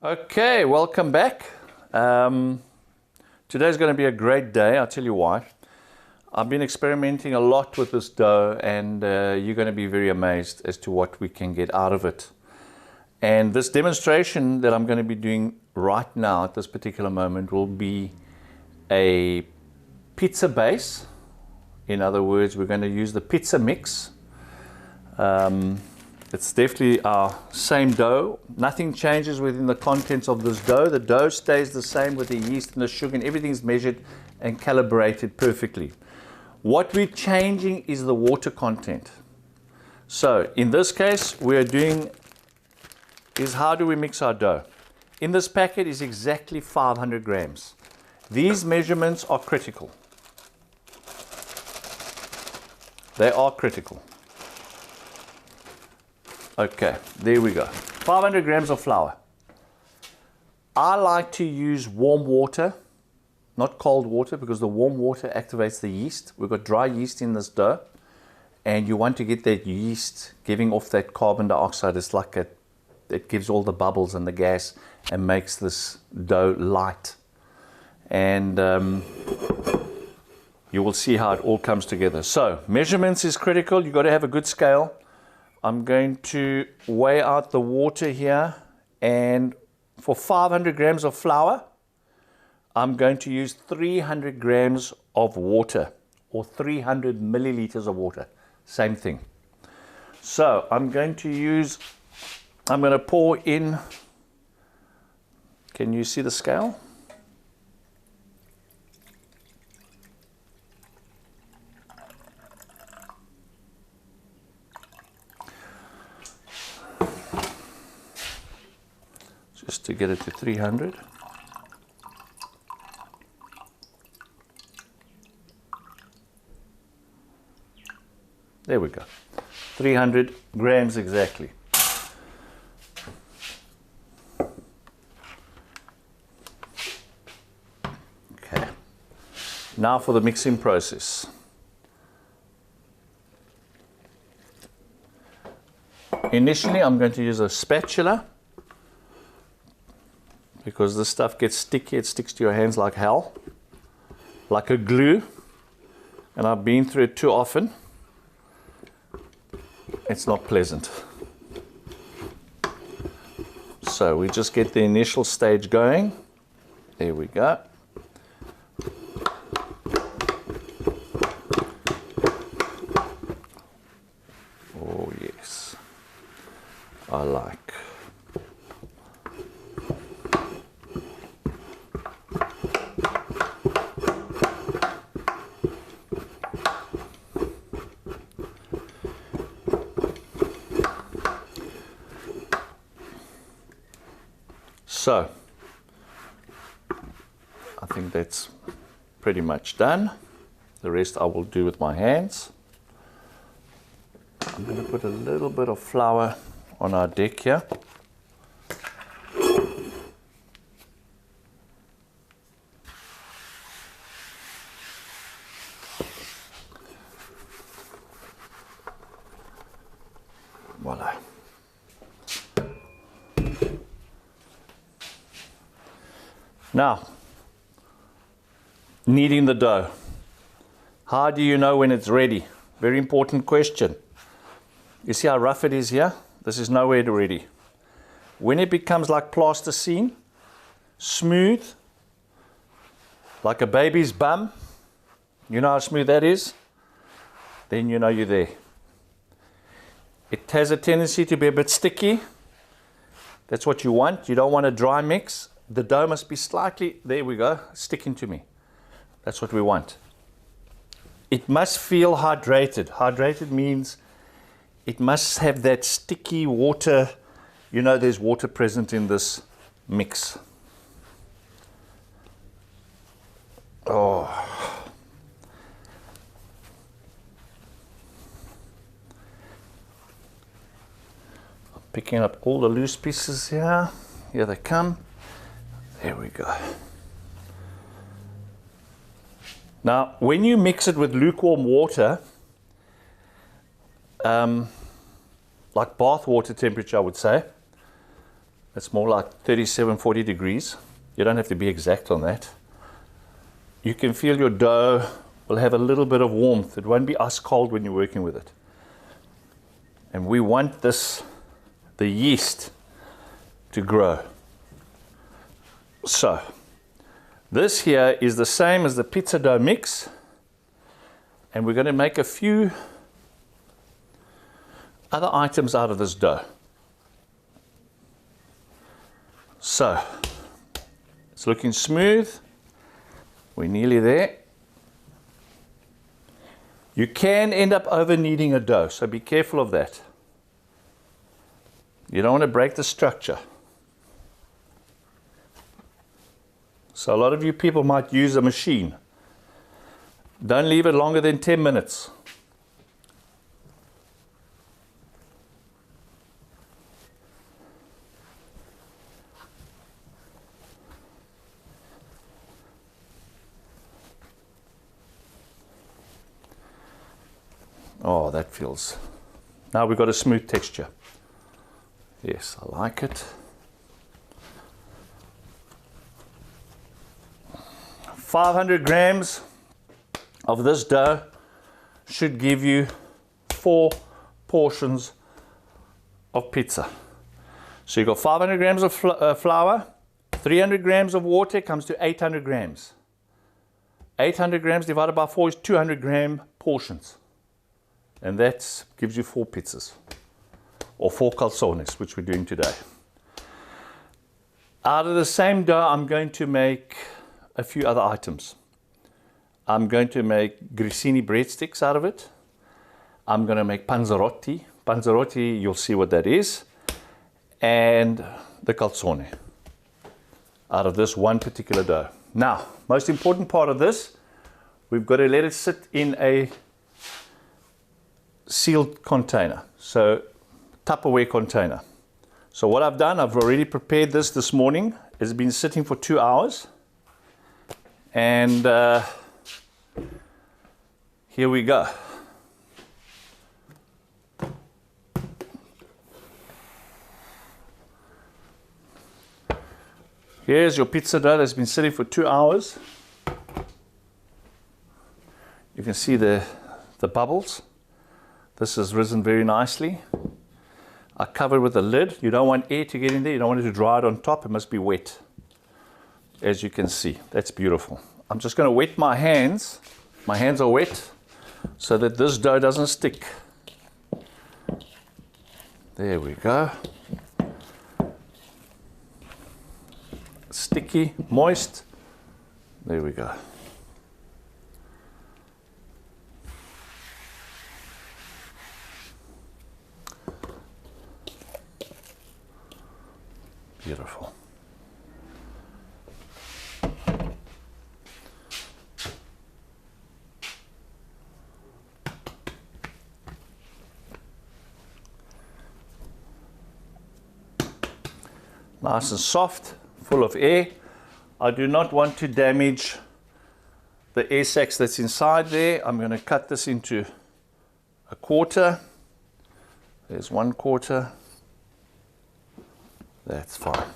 Okay, welcome back. Today's going to be a great day. I'll tell you why. I've been experimenting a lot with this dough, and you're going to be very amazed as to what we can get out of it. And this demonstration that I'm going to be doing right now at this particular moment will be a pizza base. In other words, we're going to use the pizza mix. It's definitely our same dough. Nothing changes within the contents of this dough. The dough stays the same with the yeast and the sugar, and everything's measured and calibrated perfectly. What we're changing is the water content. So in this case, we're doing is how do we mix our dough? In this packet is exactly 500 grams. These measurements are critical. They are critical. Okay, there we go. 500 grams of flour. I like to use warm water, not cold water, because the warm water activates the yeast. We've got dry yeast in this dough, and you want to get that yeast giving off that carbon dioxide. It's like it gives all the bubbles and the gas and makes this dough light. And you will see how it all comes together. So measurements is critical. You've got to have a good scale. I'm going to weigh out the water here, and for 500 grams of flour, I'm going to use 300 grams of water, or 300 milliliters of water, same thing. So I'm going to pour in, can you see the scale? Just to get it to 300. There we go. 300 grams exactly. Okay. Now for the mixing process. Initially, I'm going to use a spatula, because this stuff gets sticky. It sticks to your hands like hell, like a glue, and I've been through it too often. It's not pleasant. So we just get the initial stage going. There we go. Oh yes, I like. So, I think that's pretty much done. The rest I will do with my hands. I'm going to put a little bit of flour on our deck here. Voila. Now, kneading the dough. How do you know when it's ready? Very important question. You see how rough it is here? This is nowhere ready. When it becomes like plasticine, smooth, like a baby's bum, you know how smooth that is? Then you know you're there. It has a tendency to be a bit sticky. That's what you want. You don't want a dry mix. The dough must be slightly, there we go, sticking to me. That's what we want. It must feel hydrated. Hydrated means it must have that sticky water. You know there's water present in this mix. Oh. I'm picking up all the loose pieces here. Here they come. There we go. Now, when you mix it with lukewarm water, like bath water temperature, I would say, It's more like 37, 40 degrees. You don't have to be exact on that. You can feel your dough will have a little bit of warmth. It won't be ice cold when you're working with it. And we want this, the yeast, to grow. So, this here is the same as the pizza dough mix. And we're going to make a few other items out of this dough. So, it's looking smooth. We're nearly there. You can end up over kneading a dough, so be careful of that. You don't want to break the structure. So a lot of you people might use a machine. Don't leave it longer than 10 minutes. Oh, that feels... Now we've got a smooth texture. Yes, I like it. 500 grams of this dough should give you 4 portions of pizza. So you've got 500 grams of flour, 300 grams of water comes to 800 grams. 800 grams divided by 4 is 200 gram portions. And that gives you 4 pizzas, or 4 calzones, which we're doing today. Out of the same dough, I'm going to make a few other items. I'm going to make grissini breadsticks out of it. I'm going to make panzerotti. Panzerotti, you'll see what that is. And the calzone out of this one particular dough. Now, most important part of this, we've got to let it sit in a sealed container, so Tupperware container. So what I've done, I've already prepared this morning. It's been sitting for 2 hours, and here we go. Here's your pizza dough that's been sitting for 2 hours. You can see the bubbles. This has risen very nicely. I cover it with a lid. You don't want air to get in there. You don't want it to dry it on top. It must be wet. As you can see, that's beautiful. I'm just going to wet my hands. My hands are wet so that this dough doesn't stick. There we go. Sticky, moist. There we go. Beautiful. Nice and soft, full of air. I do not want to damage the air sacs that's inside there. I'm going to cut this into a quarter. There's 1/4. That's fine.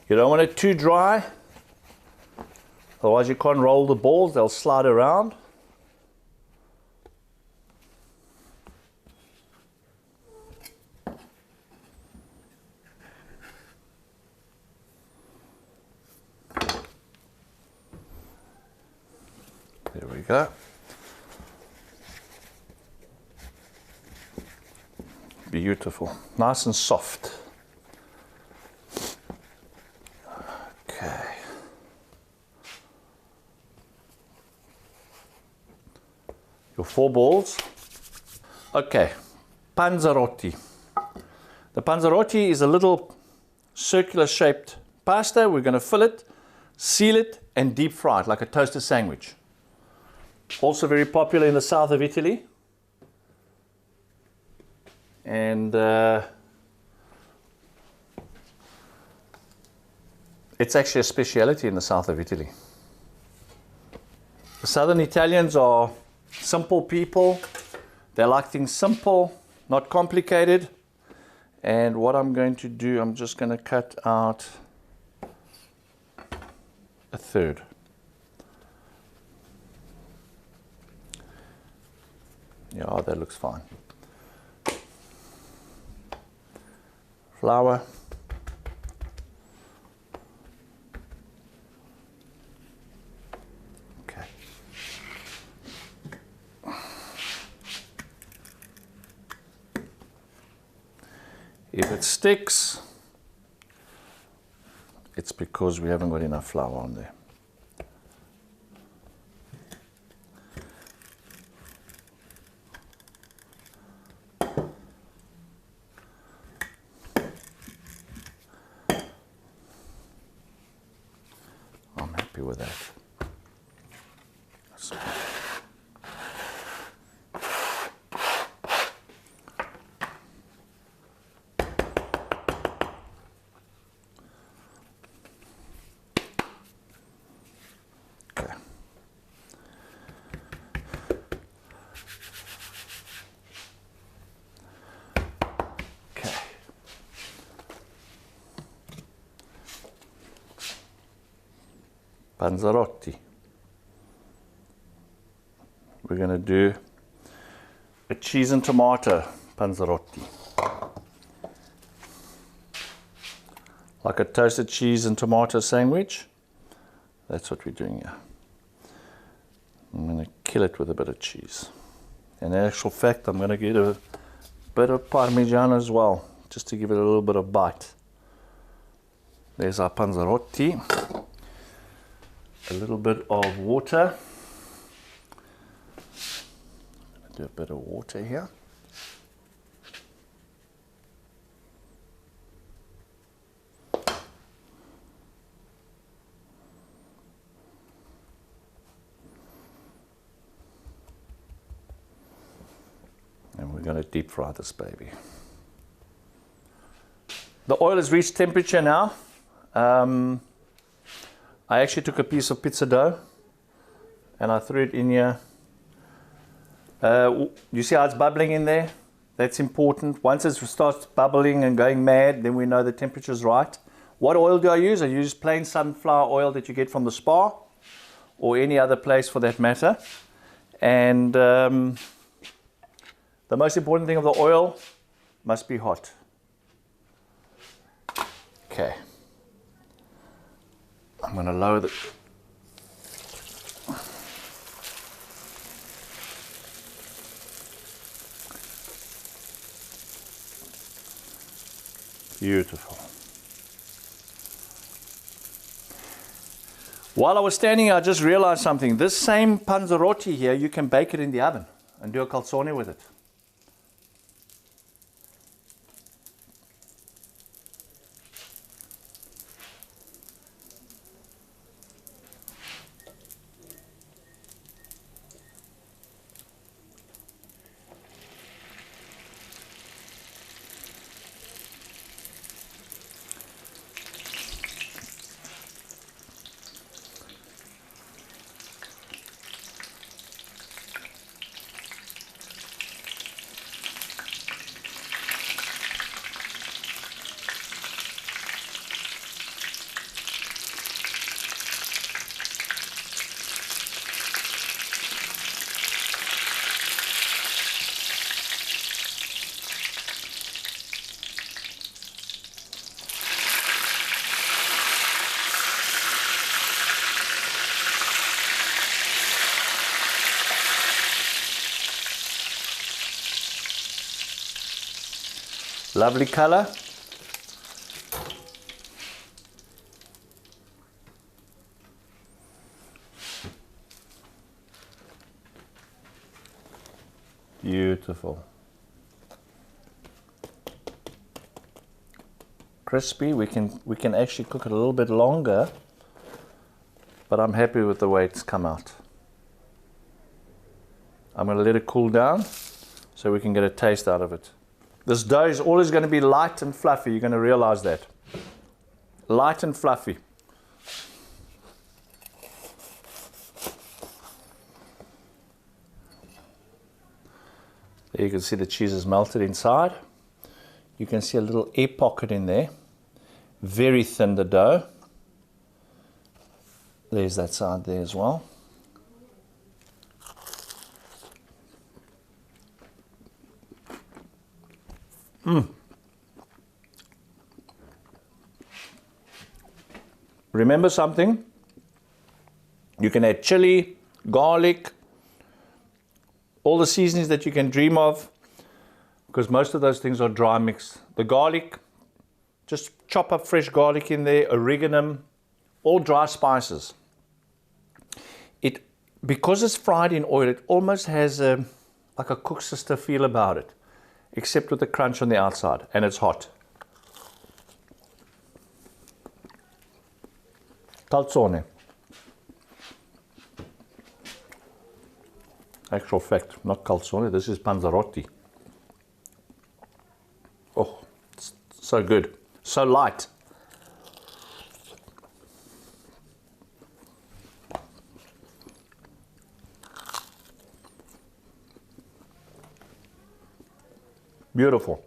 You don't want it too dry, otherwise you can't roll the balls, they'll slide around. There we go. Beautiful, nice and soft. Your 4 balls. Okay, panzerotti. The panzerotti is a little circular shaped pasta. We're going to fill it, seal it, and deep fry it like a toasted sandwich. Also very popular in the south of Italy. And it's actually a speciality in the south of Italy. The southern Italians are simple people. They like things simple, not complicated. And what I'm going to do, I'm just going to cut out a third. Yeah, that looks fine. Flour. Okay. If it sticks, it's because we haven't got enough flour on there. I'm happy with that. So. Okay. Okay. Panzerotti. We're going to do a cheese and tomato panzerotti. Like a toasted cheese and tomato sandwich. That's what we're doing here. I'm going to kill it with a bit of cheese. And in actual fact, I'm going to get a bit of Parmigiano as well, just to give it a little bit of bite. There's our panzerotti. A little bit of water. Do a bit of water here. And we're going to deep fry this baby. The oil has reached temperature now. I actually took a piece of pizza dough and I threw it in here. You see how it's bubbling in there? That's important. Once it starts bubbling and going mad, then we know the temperature is right. What oil do I use? I use plain sunflower oil that you get from the spa or any other place for that matter. And the most important thing of the oil must be hot. Okay. I'm going to lower the... Beautiful. While I was standing here, I just realized something. This same panzerotti here, you can bake it in the oven and do a calzone with it. Lovely color. Beautiful. crispy. We can actually cook it a little bit longer, but I'm happy with the way it's come out. I'm going to let it cool down so we can get a taste out of it. This dough is always going to be light and fluffy. You're going to realize that. Light and fluffy. There you can see the cheese is melted inside. You can see a little air pocket in there. Very thin, the dough. There's that side there as well. Remember something? You can add chili, garlic, all the seasonings that you can dream of, because most of those things are dry mix. The garlic, just chop up fresh garlic in there, oregano, all dry spices. Because it's fried in oil, it almost has like a cook sister feel about it, except with the crunch on the outside, and it's hot. Calzone. Actual fact, not calzone, this is panzerotti. Oh, it's so good, so light. Beautiful.